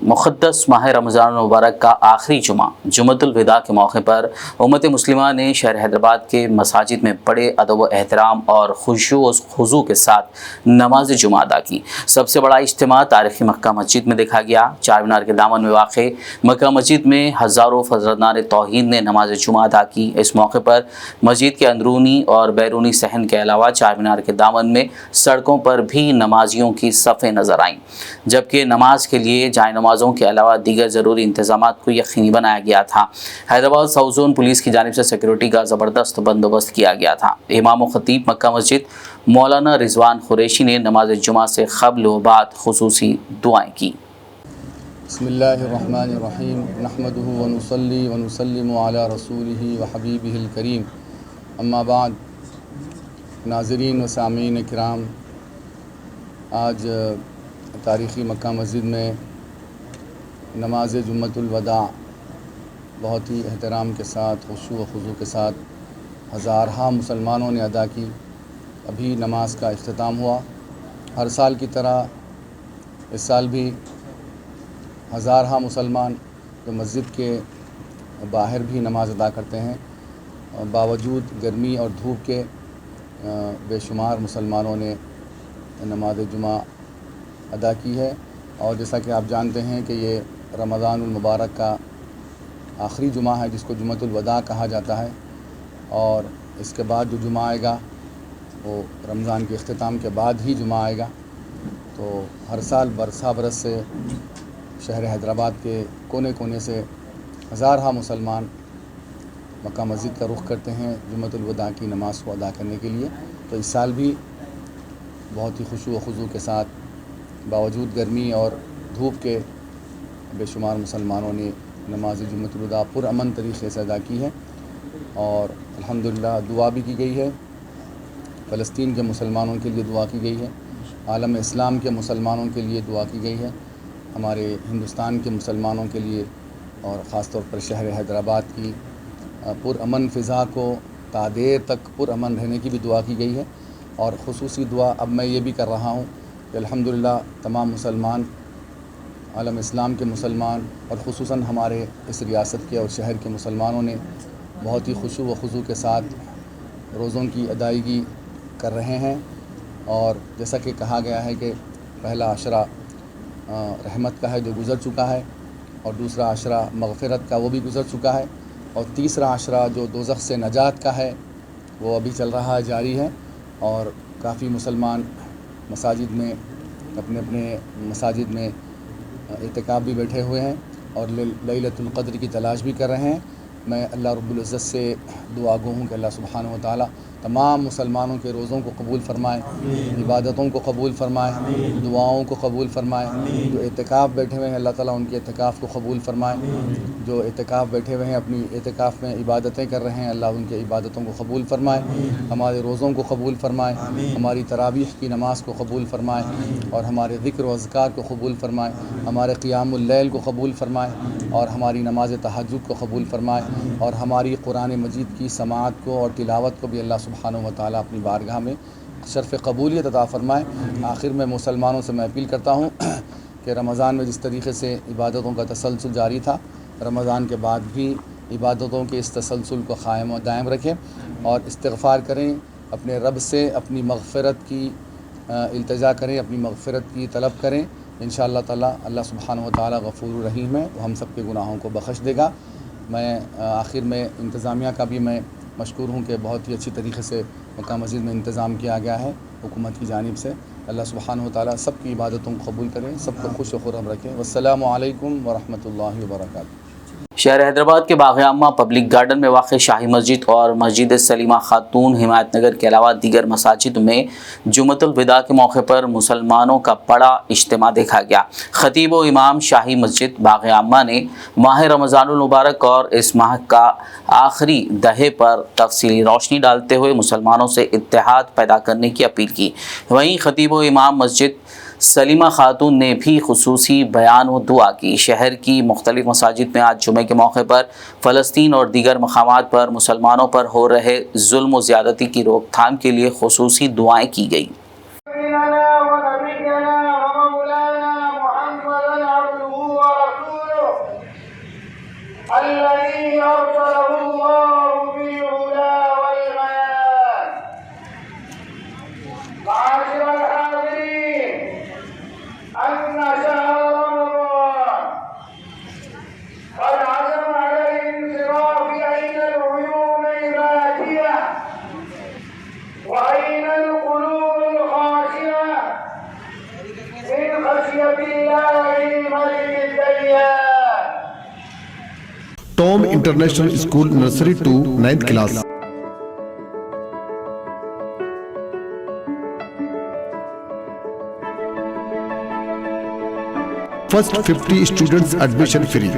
मुक़द्दस माह रमज़ान मुबारक का आखिरी जुमा जुमतुल विदा के मौके पर उम्मत मुस्लिमा ने शहर हैदराबाद के मसाजिद में बड़े अदब व एहतराम और खुशू व खुज़ू के साथ नमाज जुमा अदा की। सबसे बड़ा इज्तिमा तारीख़ी मक्का मस्जिद में देखा गया। चार मीनार के दामन में वाक़ मक्का मस्जिद में हज़ारों फजरतनार तौहीद ने नमाज जुमा अदा की। इस मौके पर मस्जिद के अंदरूनी और बैरूनी सहन के अलावा चार मीनार के दामन में सड़कों पर भी नमाजियों की सफ़ें नज़र आईं, जबकि नमाज के लिए जाए नमाज़ों के अलावा दीगर ज़रूरी इंतज़ामात को यकीनी बनाया गया था। हैदराबाद साउथ जोन पुलिस की जानिब से सिक्योरिटी का ज़बरदस्त बंदोबस्त किया गया था। इमाम व ख़तीब मक्का मस्जिद मौलाना रिजवान कुरैशी ने नमाज जुमा से क़ब्ल व बाद खुसूसी दुआएँ की। बिस्मिल्लाहिर्रहमानिर्रहीम नहमदुहु व नुसल्ली व नुसल्लिमु अला रसूलिही व हबीबिहिल करीम, अम्मा बाद। नाज़रीन व सामीन किराम, आज तारीख़ी मक्का मस्जिद में नमाज जुम्मतुल वदा बहुत ही एहतराम के साथ, खुशू व खुज़ू के साथ हज़ारहा मुसलमानों ने अदा की। अभी नमाज का इख्तिताम हुआ। हर साल की तरह इस साल भी हज़ारहा मुसलमान जो मस्जिद के बाहर भी नमाज़ अदा करते हैं, बावजूद गर्मी और धूप के बेशुमार मुसलमानों ने नमाज जुमा अदा की है। और जैसा कि आप जानते हैं कि ये रमज़ानुल मुबारक का आखिरी जुमा है, जिसको जुम्मतुल वदा कहा जाता है। और इसके बाद जो जुमा आएगा वो रमज़ान के इख्तिताम के बाद ही जुमा आएगा। तो हर साल बरस से शहर हैदराबाद के कोने कोने से हज़ारहा मुसलमान मक्का मस्जिद का रुख़ करते हैं जुम्मतुल वदा की नमाज़ को अदा करने के लिए। तो इस साल भी बहुत ही खुशू व खुज़ू के साथ बावजूद गर्मी और धूप के बेशुमार मुसलमानों ने नमाज जुम्मतुल वदा पुरअमन तरीक़े से अदा की है। और अल्हम्दुलिल्लाह दुआ भी की गई है। फ़लस्तीन के मुसलमानों के लिए दुआ की गई है, आलम इस्लाम के मुसलमानों के लिए दुआ की गई है, हमारे हिंदुस्तान के मुसलमानों के लिए और ख़ास तौर पर शहर हैदराबाद की पुरअमन फ़िज़ा को तादेर तक पुरअमन रहने की भी दुआ की गई है। और ख़ुसूसी दुआ अब मैं ये भी कर रहा हूँ कि अल्हम्दुलिल्लाह तमाम मुसलमान, आलम इस्लाम के मुसलमान और ख़ुसूसन हमारे इस रियासत के और शहर के मुसलमानों ने बहुत ही खुशू व खुज़ू के साथ रोज़ों की अदायगी कर रहे हैं। और जैसा कि कहा गया है कि पहला अशरा रहमत का है जो गुज़र चुका है, और दूसरा अशरा मग़फ़िरत का वो भी गुज़र चुका है, और तीसरा अशरा जो दोज़ख़ से नजात का है वो अभी चल रहा है, जारी है। और काफ़ी मुसलमान मसाजिद में अपने अपने मसाजिद में इत्तिकाफ़ भी बैठे हुए हैं और लैलतुल क़द्र की तलाश भी कर रहे हैं। मैं अल्लाह रब्बुल इज़्ज़त से दुआ गो हूँ कि अल्लाह सुब्हानहू व तआला तमाम मुसलमानों के रोज़ों को कबूल फ़रमाए, इबादतों को कबूल फ़रमाए, दुआओं को कबूल फ़रमाए। जो इत्तिकाफ़ बैठे हुए हैं अल्लाह ताला उनके इत्तिकाफ़ को कबूल फ़रमाए। जो इत्तिकाफ़ बैठे हुए हैं अपनी इत्तिकाफ़ में इबादतें कर रहे हैं, अल्लाह उनके इबादतों को कबूल फ़रमाए, हमारे रोज़ों को कबूल फ़रमाए, हमारी तरावीह की नमाज़ को कबूल फ़रमाए, और हमारे ज़िक्र व अज़कार को कबूल फ़रमाए, हमारे क़ियामुल लैल को कबूल फ़रमाए, और हमारी नमाज़ तहज्जुद को कबूल फ़रमाए, और हमारी कुरान मजीद की समाअत को और तिलावत को भी अल्लाह सुब्हानहू व तआला अपनी बारगाह में शर्फ़ कबूलियत अता फ़रमाए। आखिर में मुसलमानों से मैं अपील करता हूँ कि रमज़ान में जिस तरीक़े से इबादतों का तसलसल जारी था, रमज़ान के बाद भी इबादतों के इस तसलसल को क़ायम व दायम रखें और इस्तिग़फ़ार करें, अपने रब से अपनी मग़फ़िरत की इल्तिजा करें, अपनी मग़फ़िरत की तलब करें। इंशाअल्लाह ताला अल्लाह सुब्हानहू व तआला गफ़ूरुर रहीम है, वो हम सब के गुनाहों को बख़श देगा। मैं आखिर में इंतज़ामिया का भी मैं मशकूर हूँ कि बहुत ही अच्छी तरीक़े से मक्का मस्जिद में इंतज़ाम किया गया है हुकूमत की जानिब से। अल्लाह सुब्हानहू व तआला सब की इबादतों को कबूल करें, सबको खुश व खुर्रम रखें। वस्सलामु अलैकुम व रहमतुल्लाहि व बरकातुहू। शहर हैदराबाद के बाग़ आमा पब्लिक गार्डन में वाक़ शाही मस्जिद और मस्जिद सलीमा खातून हिमायत नगर के अलावा दीगर मसाजिद में जुम्मतुल विदा के मौके पर मुसलमानों का बड़ा इज्तिमा देखा गया। ख़तीब व इमाम शाही मस्जिद बाग़ आमा ने माह रमज़ानुल मुबारक और इस माह का आखिरी दहे पर तफसीली रोशनी डालते हुए मुसलमानों से इत्तेहाद पैदा करने की अपील की। वहीं ख़तीब व इमाम मस्जिद सलीमा खातून ने भी खुसूसी बयान व दुआ की। शहर की मुख्तलिफ मसाजिद में आज जुमे के मौके पर फ़लस्तीन और दीगर मकामात पर मुसलमानों पर हो रहे जुल्म व ज़्यादती की रोकथाम के लिए खुसूसी दुआएँ की गई। بالله الملك الديان. Tom International School Nursery to 9th class. First 50 students admission free.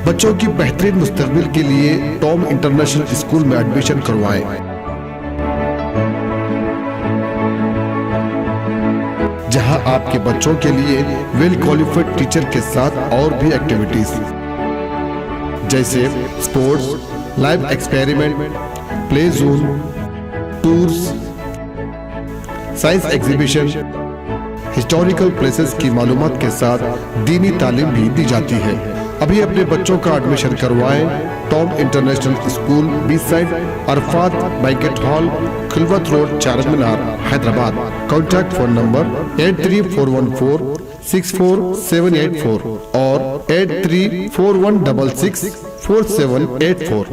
बच्चों की बेहतरीन मुस्तकबिल के लिए टॉम इंटरनेशनल स्कूल में एडमिशन करवाएं। जहां आपके बच्चों के लिए वेल क्वालिफाइड टीचर के साथ और भी एक्टिविटीज जैसे sports, live experiment, play zone, tours, science exhibition, historical places की मालूमात के साथ दीनी तालीम भी दी जाती है। अभी अपने बच्चों का एडमिशन करवाएं। Tom international school, beside, Arafat banquet hall, Khilwat road, Charminar, Hyderabad. Contact phone number 8341464784 और 8341664784।